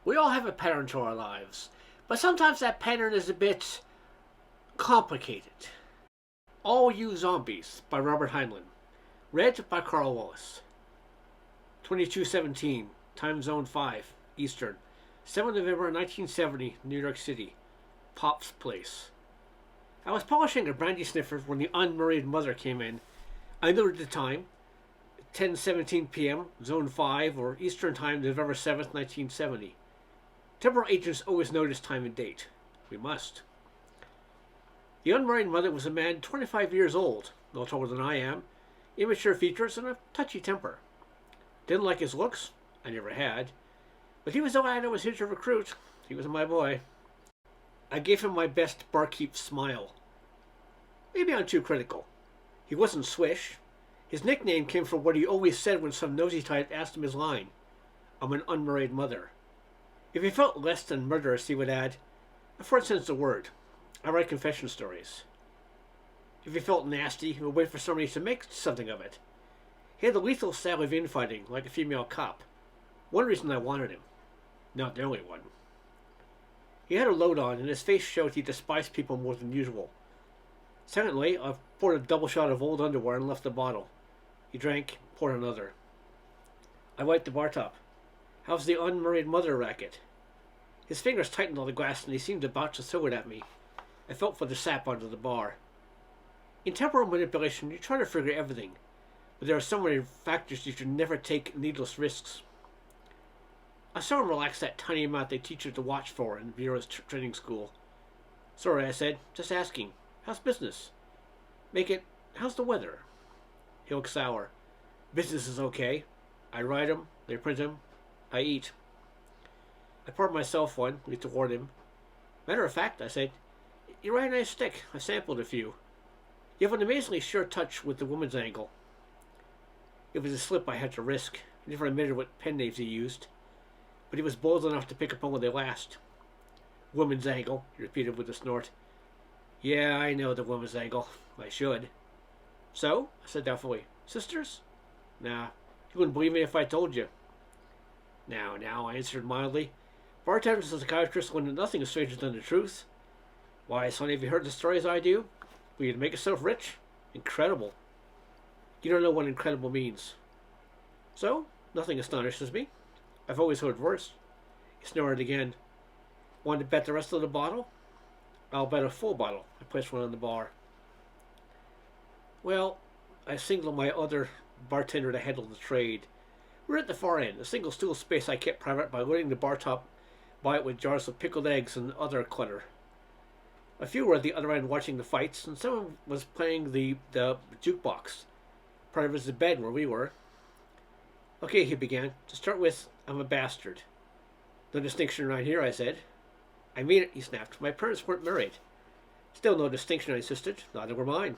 We all have a pattern to our lives, but sometimes that pattern is a bit complicated. All You Zombies by Robert Heinlin. Read by Karl. 2217, time zone 5, Eastern. 7 November 1970, New York City. Pop's Place. I was polishing a brandy sniffer when the unmarried mother came in. I noted the time, 10:17 p.m., Zone 5, or Eastern Time, November 7th, 1970. Temporal agents always notice time and date. We must. The unmarried mother was a man 25 years old, no taller than I am, immature features, and a touchy temper. Didn't like his looks. I never had. But he was the lad I was here to recruit. He was my boy. I gave him my best barkeep smile. Maybe I'm too critical. He wasn't Swish. His nickname came from what he always said when some nosy type asked him his line. I'm an unmarried mother. If he felt less than murderous, he would add, for instance, a word. I write confession stories. If he felt nasty, he would wait for somebody to make something of it. He had a lethal style of infighting, like a female cop. One reason I wanted him. Not the only one. He had a load on, and his face showed he despised people more than usual. Secondly, I poured a double shot of old underwear and left the bottle. He drank, poured another. I wiped the bar top. How's the unmarried mother racket? His fingers tightened on the glass, and he seemed about to throw it at me. I felt for the sap under the bar. In temporal manipulation, you try to figure everything, but there are so many factors you should never take needless risks. I saw him relax that tiny amount they teach you to watch for in Vera's training school. Sorry, I said. Just asking. How's business? Make it, how's the weather? He looked sour. Business is okay. I write 'em, they print 'em, I eat. I poured myself one, leaned toward him. Matter of fact, I said, you write a nice stick. I sampled a few. You have an amazingly sure touch with the woman's angle. It was a slip I had to risk. He never admitted what pen names he used, but he was bold enough to pick up on when they last. Woman's angle, he repeated with a snort. Yeah, I know the woman's angle. I should. So? I said doubtfully. Sisters? Nah, you wouldn't believe me if I told you. Now, I answered mildly. Bartenders and psychiatrists learn that nothing is stranger than the truth. Why, Sonny, have you heard the stories I do? Will you make yourself rich? Incredible. You don't know what incredible means. So, nothing astonishes me. I've always heard worse. He snorted again. Want to bet the rest of the bottle? I'll bet a full bottle. I placed one on the bar. Well, I signaled my other bartender to handle the trade. We're at the far end, a single stool space I kept private by loading the bar top by it with jars of pickled eggs and other clutter. A few were at the other end watching the fights, and someone was playing the jukebox. Part of it was the bed where we were. Okay, he began. To start with, I'm a bastard. No distinction around here, I said. I mean it, he snapped. My parents weren't married. Still no distinction, I insisted. Neither were mine.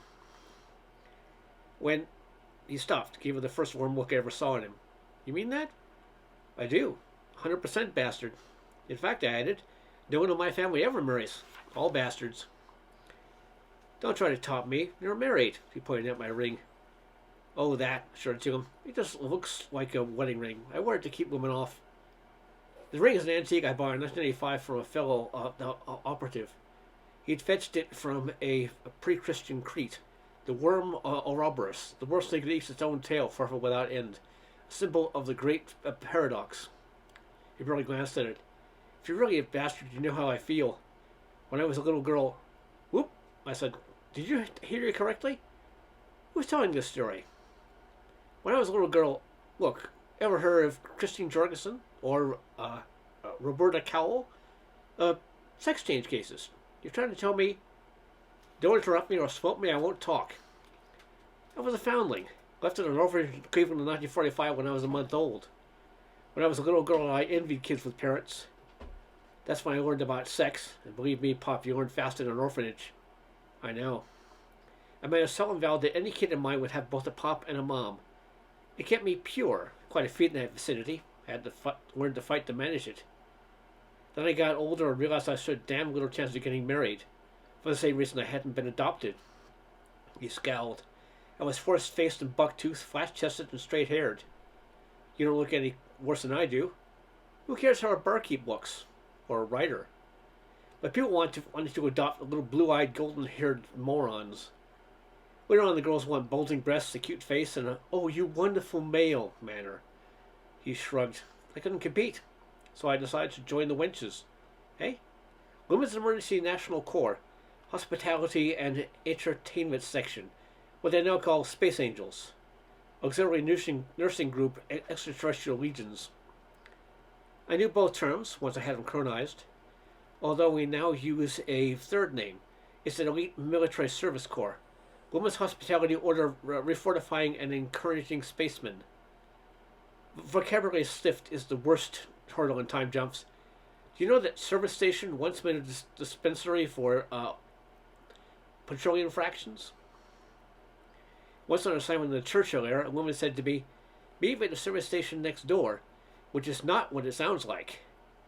When he stopped, gave her the first warm look I ever saw in him. You mean that? I do. 100% bastard. In fact, I added, no one in my family ever marries. All bastards. Don't try to top me. You're married, he pointed at my ring. Oh, that, assured to him. It just looks like a wedding ring. I wear it to keep women off. The ring is an antique I bought in 1985 from a fellow operative. He'd fetched it from a pre-Christian Crete. The worm Ouroboros, the worst thing that eats its own tail, forever without end. A symbol of the great paradox. He barely glanced at it. If you're really a bastard, you know how I feel. When I was a little girl... Whoop, I said. Did you hear it correctly? Who's telling this story? When I was a little girl... Look, ever heard of Christine Jorgensen? Or Roberta Cowell? Sex change cases. You're trying to tell me... Don't interrupt me or swamp me, I won't talk. I was a foundling. Left in an orphanage in Cleveland in 1945 when I was a month old. When I was a little girl, I envied kids with parents. That's when I learned about sex. And believe me, Pop, you learn fast in an orphanage. I know. I made a solemn vow that any kid in mine would have both a pop and a mom. It kept me pure. Quite a feat in that vicinity. I had to learn to fight to manage it. Then I got older and realized I stood damn little chance of getting married. For the same reason I hadn't been adopted. He scowled. I was force-faced and buck-toothed, flat-chested, and straight-haired. You don't look any worse than I do. Who cares how a barkeep looks? Or a writer? But people wanted to adopt little blue-eyed, golden-haired morons. Later on, the girls want bulging breasts, a cute face, and a "oh, you wonderful male" manner. He shrugged. I couldn't compete, so I decided to join the wenches. Hey? Women's Emergency National Corps, Hospitality and Entertainment Section, what they now call Space Angels. Auxiliary Nursing Group and Extraterrestrial Legions. I knew both terms once I had them chronized, although we now use a third name. It's an elite military service corps. Women's Hospitality Order refortifying and encouraging spacemen. Vocabulary stiffed is the worst hurdle in time jumps. Do you know that service station once made a dispensary for petroleum fractions? Once on assignment in the Churchill era, a woman said to me, "Meet me at the service station next door," which is not what it sounds like.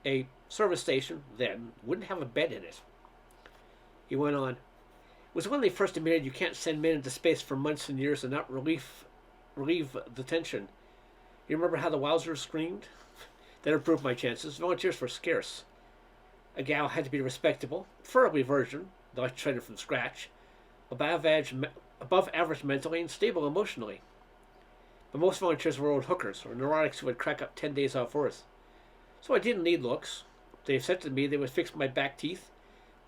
A service station, then, wouldn't have a bed in it. He went on. It was when they first admitted you can't send men into space for months and years and not relieve the tension. You remember how the Wowzers screamed? That improved my chances. Volunteers were scarce. A gal had to be respectable, preferably virgin, though I trained her from scratch, above average mentally and stable emotionally. But most volunteers were old hookers or neurotics who would crack up 10 days off Earth. So I didn't need looks. They said to me they would fix my back teeth,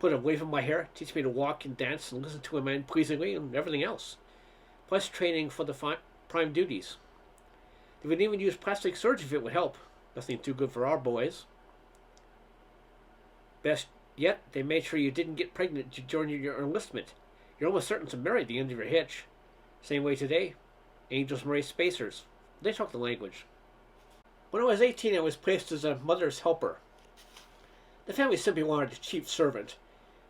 put a wave in my hair, teach me to walk and dance and listen to a man pleasingly and everything else, plus training for the prime duties. They would even use plastic surgery if it would help. Nothing too good for our boys. Best yet, they made sure you didn't get pregnant during your enlistment. You're almost certain to marry at the end of your hitch. Same way today. Angels marry spacers. They talk the language. When I was 18, I was placed as a mother's helper. The family simply wanted a chief servant,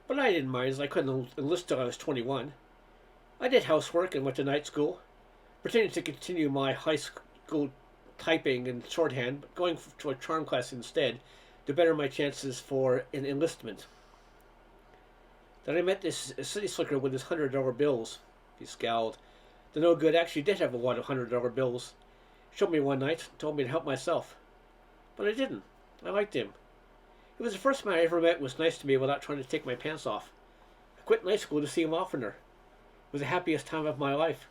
but I didn't mind as I couldn't enlist till I was 21. I did housework and went to night school, pretending to continue my high school typing and shorthand, but going to a charm class instead to better my chances for an enlistment. Then I met this city slicker with his $100 bills. He scowled. The no good actually did have a lot of $100 bills. Showed me one night, told me to help myself. But I didn't. I liked him. He was the first man I ever met and was nice to me without trying to take my pants off. I quit night school to see him oftener. It was the happiest time of my life.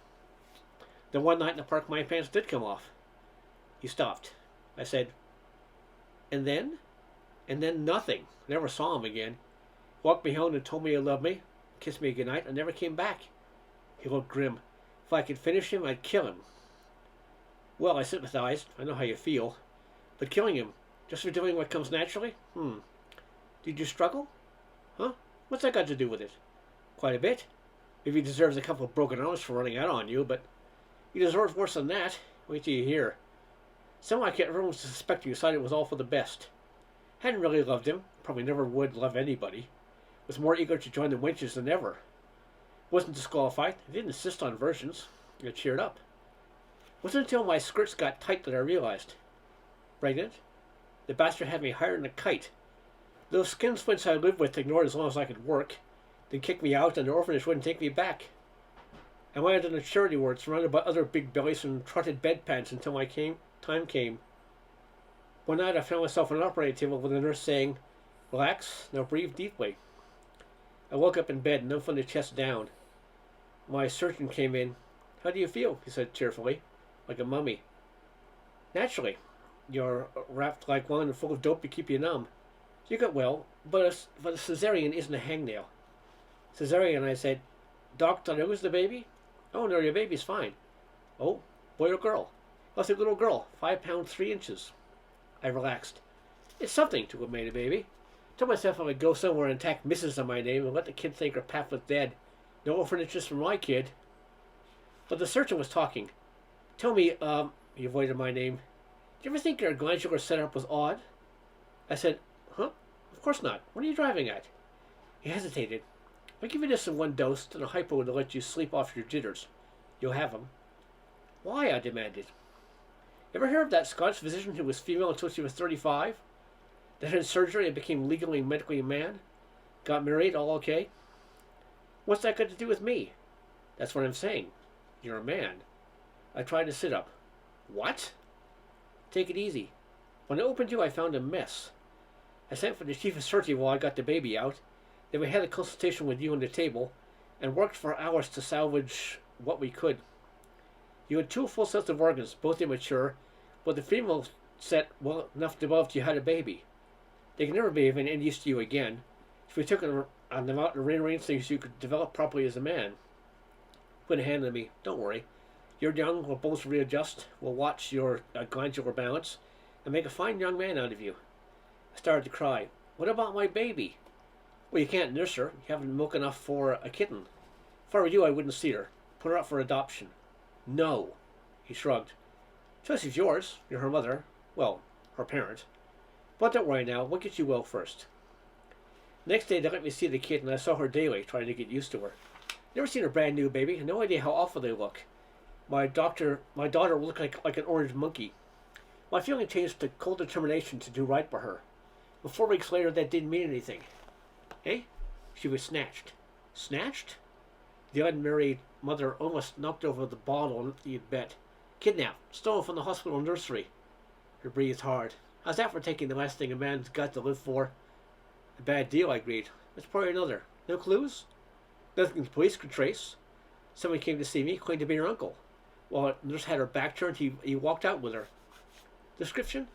Then one night in the park my pants did come off. He stopped. I said, "And then?" And then nothing. Never saw him again. Walked me home and told me he loved me. Kissed me goodnight and never came back. He looked grim. If I could finish him, I'd kill him. Well, I sympathized. I know how you feel. But killing him, just for doing what comes naturally? Did you struggle? Huh? What's that got to do with it? Quite a bit. Maybe he deserves a couple of broken arms for running out on you, but he deserves worse than that. Wait till you hear. Somehow everyone was suspecting you decided it was all for the best. Hadn't really loved him. Probably never would love anybody. Was more eager to join the wenches than ever. Wasn't disqualified. He didn't insist on versions. I cheered up. Wasn't until my skirts got tight that I realized. Pregnant? The bastard had me higher than a kite. Those skin splints I lived with ignored as long as I could work, then kicked me out and the orphanage wouldn't take me back. I landed in a charity ward surrounded by other big bellies and trotted bedpans until my time came. One night I found myself on an operating table with a nurse saying, "Relax, now breathe deeply." I woke up in bed, numb from the chest down. My surgeon came in. "How do you feel?" he said cheerfully, like a mummy. "Naturally. You're wrapped like one and full of dope to keep you numb. You got well, but a cesarean isn't a hangnail." "Cesarean," I said. "Doc, did I lose the baby?" "Oh, no, your baby's fine." "Oh, boy or girl?" "Healthy little girl, 5 pounds 3 inches. I relaxed. It's something to have made a baby. Told myself I would go somewhere and tack Mrs. on my name and let the kid think her pap was dead. No orphanages for my kid. But the surgeon was talking. "Tell me, he avoided my name. Do you ever think your glandular setup was odd?" I said, "Huh? Of course not. What are you driving at?" He hesitated. "I'll give you this in one dose, and a hypo to let you sleep off your jitters. You'll have 'em." "Why?" I demanded. "Ever hear of that Scotch physician who was female until she was 35? Then had surgery and became legally and medically a man? Got married, all okay?" "What's that got to do with me?" "That's what I'm saying. You're a man." I tried to sit up. "What?" "Take it easy. When I opened you, I found a mess. I sent for the chief of surgery while I got the baby out. Then we had a consultation with you on the table and worked for hours to salvage what we could. You had two full sets of organs, both immature, but the female set well enough developed you had a baby. They can never be of any use to you again. If we took them out and rearranged things, you could develop properly as a man. Put a hand on me. Don't worry. You're young. We'll both readjust. We'll watch your glandular balance and make a fine young man out of you. I started to cry. What about my baby? Well, you can't nurse her. You haven't milk enough for a kitten. If I were you, I wouldn't see her. Put her up for adoption. No. He shrugged. Choice is yours. You're her mother. Well, her parent. But don't worry now. We'll get you well first. Next day, they let me see the kid, and I saw her daily, trying to get used to her. Never seen a brand new baby, and no idea how awful they look. My daughter looked like an orange monkey. My feeling changed to cold determination to do right by her. But 4 weeks later, that didn't mean anything. Eh? She was snatched. Snatched? The unmarried mother almost knocked over the bottle you'd bet. Kidnapped. Stolen from the hospital nursery. Her breathed hard. How's that for taking the last thing a man's got to live for? A bad deal, I agreed. Let's probably another. No clues? Nothing the police could trace. Someone came to see me, claimed to be her uncle. While the nurse had her back turned, he walked out with her. Description?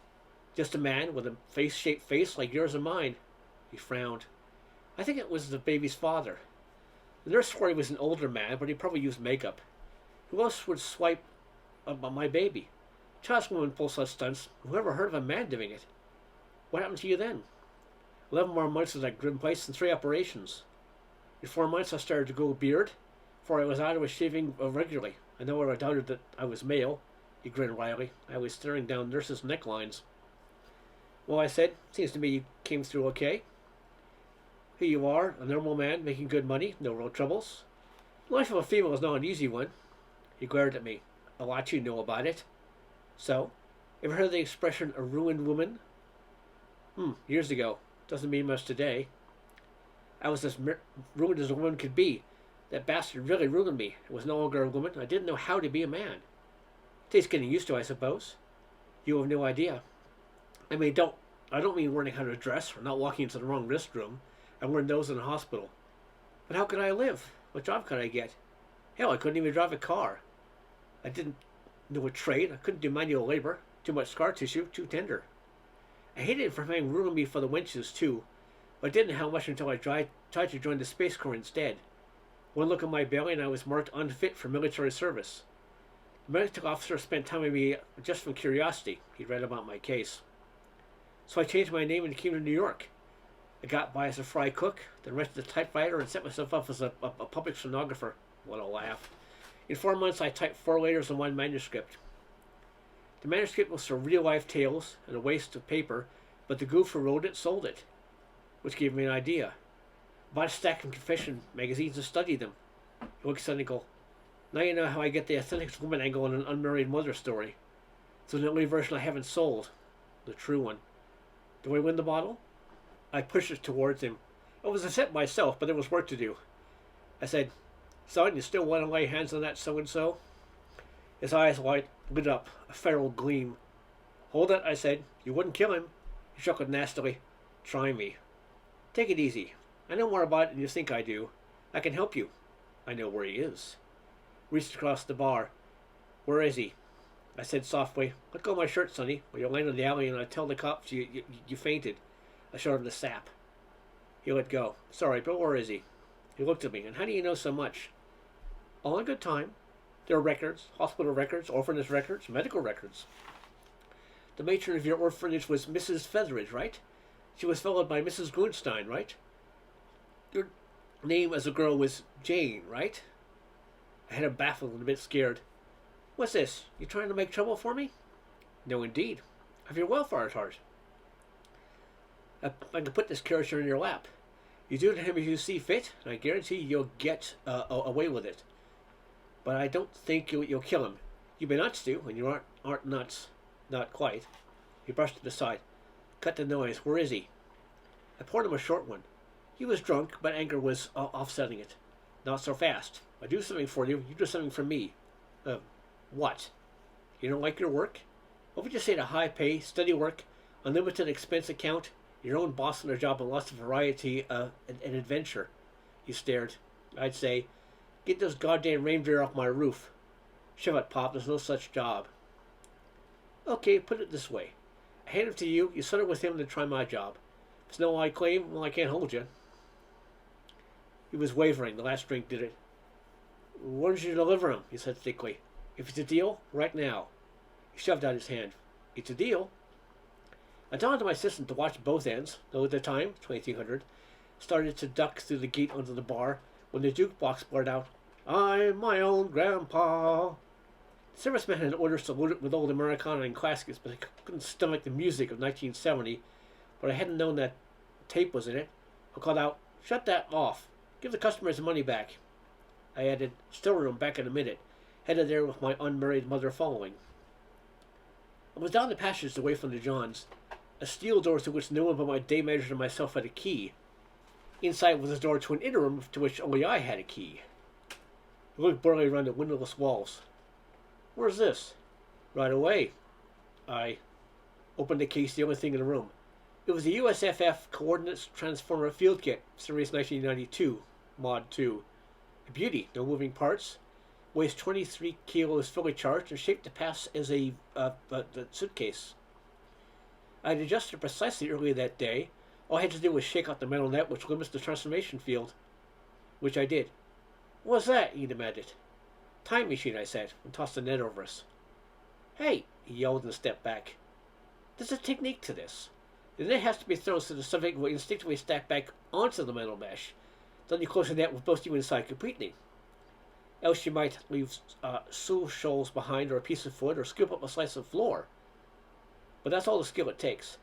Just a man with a face-shaped face like yours and mine. He frowned. I think it was the baby's father. The nurse swore he was an older man, but he probably used makeup. Who else would swipe about my baby? Child's women pull such stunts. Who ever heard of a man doing it? What happened to you then? 11 more months of that grim place and 3 operations. In 4 months I started to grow a beard. Before I was out, I was shaving regularly. I know I doubted that I was male. He grinned wryly. I was staring down nurses' necklines. Well, I said, seems to me you came through okay. Here you are, a normal man, making good money, no real troubles. The life of a female is not an easy one. He glared at me. A lot you know about it. So, ever heard the expression, a ruined woman? Years ago. Doesn't mean much today. I was as ruined as a woman could be. That bastard really ruined me. I was no longer a woman. I didn't know how to be a man. Takes getting used to, I suppose. You have no idea. I don't mean learning how to dress or not walking into the wrong restroom. I learned those in the hospital. But how could I live? What job could I get? Hell, I couldn't even drive a car. I didn't know a trade. I couldn't do manual labor. Too much scar tissue, too tender. I hated it for having ruined me for the wenches, too. But I didn't know how much until I tried to join the Space Corps instead. One look at my belly and I was marked unfit for military service. The medical officer spent time with me just from curiosity. He'd read about my case. So I changed my name and came to New York. I got by as a fry cook, then rented a typewriter and set myself up as a public stenographer. What a laugh. In 4 months I typed 4 letters and 1 manuscript. The manuscript was for real-life tales and a waste of paper, but the goof who wrote it sold it, which gave me an idea. I bought a stack of confession magazines and studied them. He looked cynical. Now you know how I get the authentic woman angle in an unmarried mother story. It's the only version I haven't sold. The true one. Do I win the bottle? I pushed it towards him. It was a set myself, but there was work to do. I said, Son, you still want to lay hands on that so-and-so? His eyes lit up, a feral gleam. Hold it, I said. You wouldn't kill him. He chuckled nastily. Try me. Take it easy. I know more about it than you think I do. I can help you. I know where he is. Reached across the bar. Where is he? I said softly, let go of my shirt, Sonny, or you'll land in the alley and I tell the cops you fainted. I showed him the sap. He let go. Sorry, but where is he? He looked at me. And how do you know so much? All in good time. There are records, hospital records, orphanage records, medical records. The matron of your orphanage was Mrs. Featheridge, right? She was followed by Mrs. Grunstein, right? Your name as a girl was Jane, right? I had him baffled and a bit scared. What's this? You trying to make trouble for me? No, indeed. Have your welfare at heart. I can put this character in your lap. You do to him as you see fit, and I guarantee you'll get away with it. But I don't think you'll kill him. You've been nuts, too, and you aren't nuts. Not quite. He brushed it aside. Cut the noise. Where is he? I poured him a short one. He was drunk, but anger was offsetting it. Not so fast. I do something for you. You do something for me. What? You don't like your work? What would you say to high pay, steady work, Unlimited expense account, your own boss on a job, and lots of variety and adventure. He stared. I'd say, get those goddamn reindeer off my roof. Shove it, Pop, there's no such job. Okay, put it this way. I hand it to you, you settle with him, then try my job. If it's no I claim, well, I can't hold you. He was wavering. The last drink did it. When did you deliver him? He said thickly. If it's a deal, right now. He shoved out his hand. It's a deal. I dawned on my assistant to watch both ends, though at the time, 2300, started to duck through the gate onto the bar when the jukebox blared out, I'm my own grandpa. The serviceman had orders to load it with old Americana and classics, but I couldn't stomach the music of 1970. But I hadn't known that tape was in it. I called out, shut that off. Give the customers the money back. I added, still room back in a minute, headed there with my unmarried mother following. I was down the passage away from the Johns, a steel door to which no one but my day manager and myself had a key. Inside was a door to an inner room to which only I had a key. I looked blurry around the windowless walls. Where's this? Right away. I opened the case, the only thing in the room. It was the USFF Coordinates Transformer Field Kit, Series 1992, Mod 2. A beauty, no moving parts. Weighs 23 kilos fully charged and shaped to pass as a suitcase. I had adjusted precisely earlier that day. All I had to do was shake out the metal net which limits the transformation field. Which I did. What's that? He demanded. Time machine, I said, and tossed the net over us. Hey, he yelled and stepped back. There's a technique to this. The net has to be thrown so the subject will instinctively stack back onto the metal mesh. Then you close the net with both you inside completely. Else you might leave sole shoals behind, or a piece of wood, or scoop up a slice of floor. But that's all the skill it takes.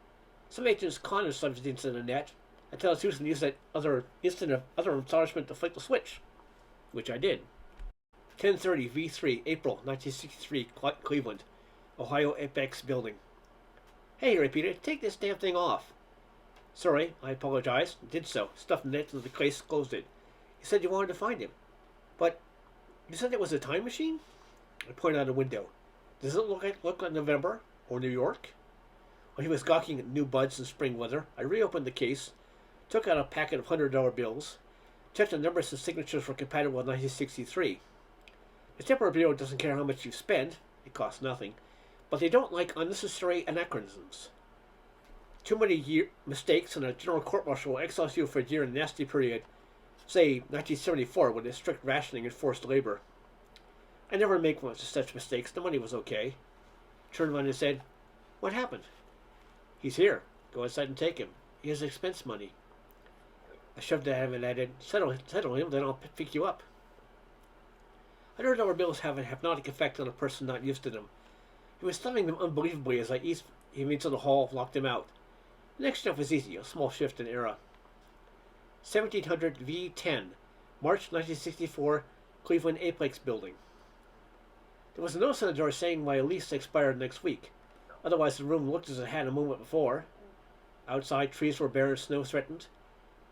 Some agents con the subject into the net until it's used and use that other astonishment to flick the switch. Which I did. 10:30 V3, April 1963, Cleveland, Ohio Apex Building. Hey, he repeated, take this damn thing off. Sorry, I apologized, and did so, stuffed the net into the case, closed it. He said you wanted to find him. But, you said it was a time machine? I pointed out a window. Does it look like November, or New York? While he was gawking at new buds and spring weather, I reopened the case, took out a packet of $100 bills, checked the numbers and signatures were compatible with 1963. The Temporary Bureau doesn't care how much you spend, it costs nothing, but they don't like unnecessary anachronisms. Too many mistakes and a general court-martial will exile you for a year in a nasty period, say 1974 when there's strict rationing and forced labor. I never make much of such mistakes, the money was okay. Turned around and said, what happened? He's here. Go inside and take him. He has expense money. I shoved at him and added, settle him, then I'll pick you up. $100 bills have a hypnotic effect on a person not used to them. He was thumbing them unbelievably as I eased him into the hall, locked him out. The next step was easy, a small shift in era. 1700 V10, March 1964, Cleveland Apex Building. There was a notice on the door saying my lease expired next week. Otherwise the room looked as it had a moment before. Outside, trees were bare and snow threatened.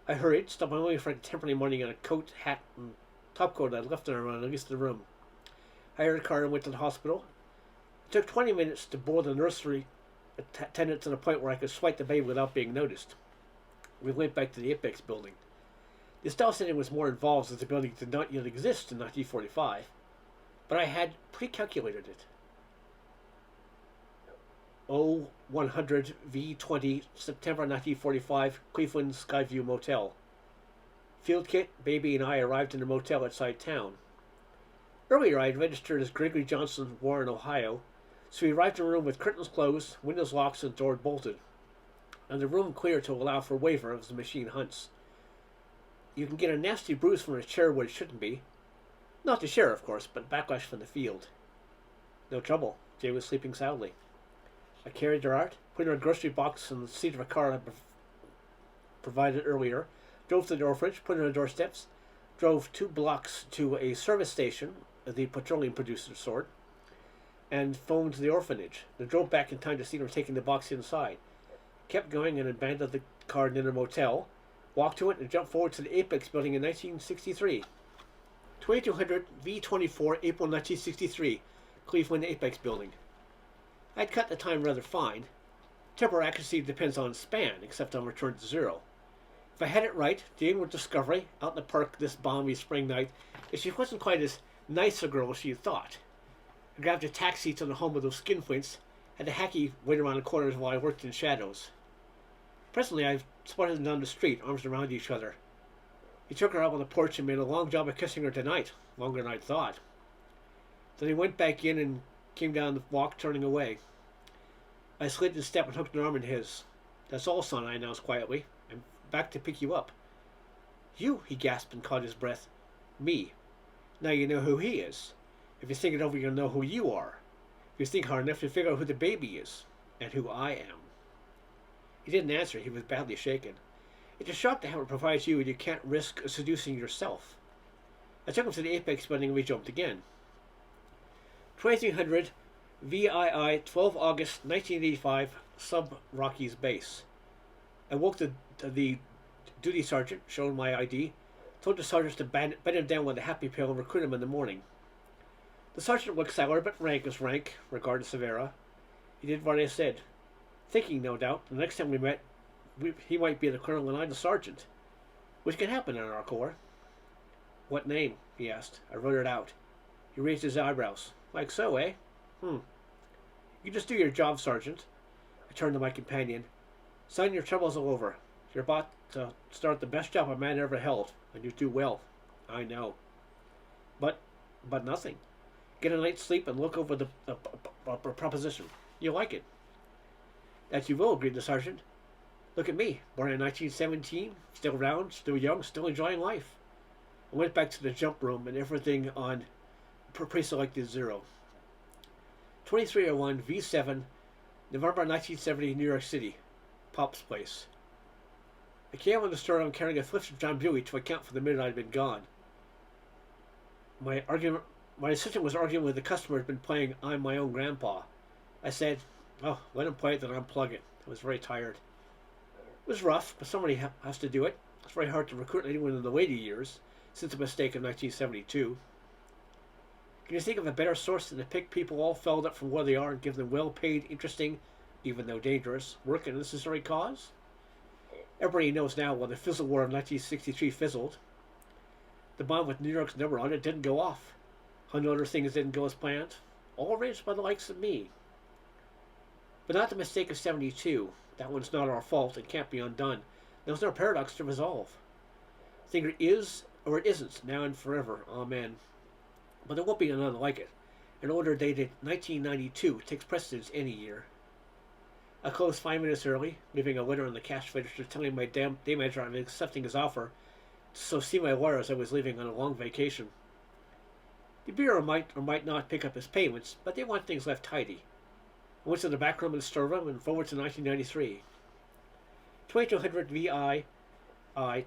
I hurried, stopping only for a temporary morning in a coat, hat, and topcoat I'd left on around at least the room. I hired a car and went to the hospital. It took 20 minutes to board the nursery attendant to the point where I could swipe the baby without being noticed. We went back to the Apex Building. The Estelle setting was more involved as the building did not yet exist in 1945, but I had pre-calculated it. 0100 V20, September 1945, Cleveland Skyview Motel. Field kit, baby, and I arrived in the motel outside town. Earlier I had registered as Gregory Johnson, Warren, Ohio, so we arrived in a room with curtains closed, windows locked, and door bolted, and the room clear to allow for waiver as the machine hunts. You can get a nasty bruise from a chair where it shouldn't be. Not the chair, of course, but backlash from the field. No trouble. Jay was sleeping soundly. I carried her out, put her in a grocery box in the seat of a car I provided earlier, drove to the orphanage, put her on the doorsteps, drove 2 blocks to a service station, the petroleum producer sort, and phoned the orphanage. Then drove back in time to see her taking the box inside. Kept going and abandoned the car near the motel, walked to it, and jumped forward to the Apex Building in 1963. 2200 V24, April 1963, Cleveland Apex Building. I'd cut the time rather fine. Temporal accuracy depends on span, except on return to zero. If I had it right, the aim with Discovery, out in the park this balmy spring night, is she wasn't quite as nice a girl as she had thought. I grabbed a taxi to the home of those skinflints, had the hacky wait around the corners while I worked in shadows. Presently I spotted them down the street, arms around each other. He took her out on the porch and made a long job of kissing her tonight, longer than I'd thought. Then he went back in and came down the walk, turning away. I slid in step and hooked an arm in his. "That's all, son," I announced quietly. "I'm back to pick you up." "You?" he gasped and caught his breath. "Me. Now you know who he is. If you think it over, you'll know who you are. If you think hard enough, you'll figure out who the baby is, and who I am." He didn't answer. He was badly shaken. "It's a shock to have it provide you, and you can't risk seducing yourself." I took him to the apex building and we jumped again. 2300 VII 12 August 1985, Sub Rockies Base. I woke the duty sergeant, showed my ID, told the sergeant to bed him down with a happy pill and recruit him in the morning. The sergeant looked sour, but rank was rank, regardless of era. He did what I said, thinking, no doubt, the next time we met, he might be the colonel and I the sergeant, which can happen in our corps. "What name?" he asked. I wrote it out. He raised his eyebrows. "Like so, eh? You just do your job, Sergeant." I turned to my companion. "Son, your trouble's all over. You're about to start the best job a man ever held, and you do well. I know. But nothing. Get a night's sleep and look over the proposition. You'll like it." "That you will," agreed the sergeant. "Look at me, born in 1917, still round, still young, still enjoying life." I went back to the jump room and everything on pre-selected 0. 2301 V7, November 1970, New York City, Pop's place. I came on the store and carrying a flip of John Dewey to account for the minute I'd been gone. My assistant was arguing with the customer who'd been playing "I'm My Own Grandpa." I said, "Oh, let him play it, then unplug it." I was very tired. It was rough, but somebody has to do it. It's very hard to recruit anyone in the later years, since the mistake of 1972. Can you think of a better source than to pick people all felled up from where they are and give them well-paid, interesting, even though dangerous, work in a necessary cause? Everybody knows now why the Fizzle War of 1963 fizzled. The bomb with New York's number on it didn't go off. 100 other things didn't go as planned, all arranged by the likes of me. But not the mistake of 72. That one's not our fault and can't be undone. There was no paradox to resolve. The thing is or it isn't, now and forever. Amen. But there won't be another like it. An order dated 1992 takes precedence any year. I closed 5 minutes early, leaving a letter on the cash register telling my day manager I'm accepting his offer, so see my lawyer as I was leaving on a long vacation. The bureau might or might not pick up his payments, but they want things left tidy. I went to the back room of the storeroom and forward to 1993. 2200 VI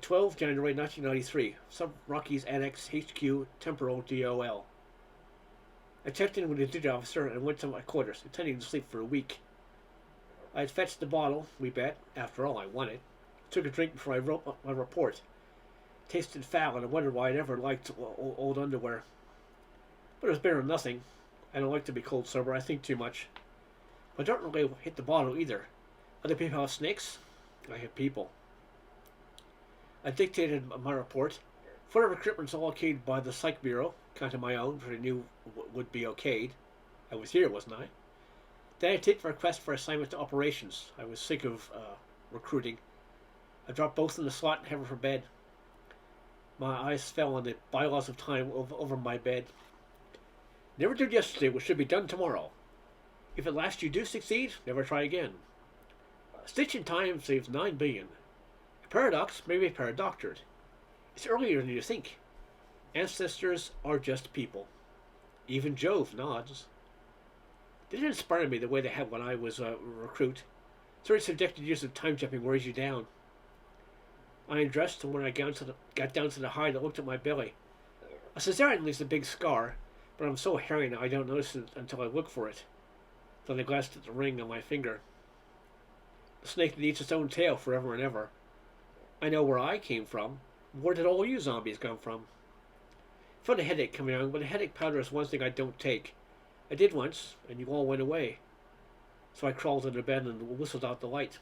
12 January 1993, Sub Rockies Annex HQ Temporal DOL. I checked in with the duty officer and went to my quarters, intending to sleep for a week. I had fetched the bottle, we bet. After all, I won it. Took a drink before I wrote my report. Tasted foul, and I wondered why I'd ever liked old underwear. But it was better than nothing. I don't like to be cold sober. I think too much. But I don't really hit the bottle either. Other people have snakes. I have people. I dictated my report. Further recruitments all okayed by the Psych Bureau. Counted my own, which I knew would be okayed. I was here, wasn't I? Then I taped a request for assignment to operations. I was sick of recruiting. I dropped both in the slot and headed for bed. My eyes fell on the bylaws of time over my bed. Never did yesterday what should be done tomorrow. If at last you do succeed, never try again. A stitch in time saves 9 billion. A paradox may be paradoctored. It's earlier than you think. Ancestors are just people. Even Jove nods. They didn't inspire me the way they had when I was a recruit. 30 subjected years of time jumping wears you down. I undressed, and when I got down to the hide, I looked at my belly. A cesarean leaves a big scar, but I'm so hairy now I don't notice it until I look for it. Then I glanced at the ring on my finger. The snake that eats its own tail forever and ever. I know where I came from. Where did all you zombies come from? I felt a headache coming on, but a headache powder is one thing I don't take. I did once, and you all went away. So I crawled into bed and whistled out the light.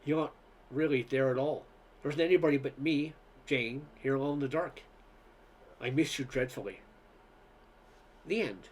You aren't really there at all. There isn't anybody but me, Jane, here alone in the dark. I miss you dreadfully. The end.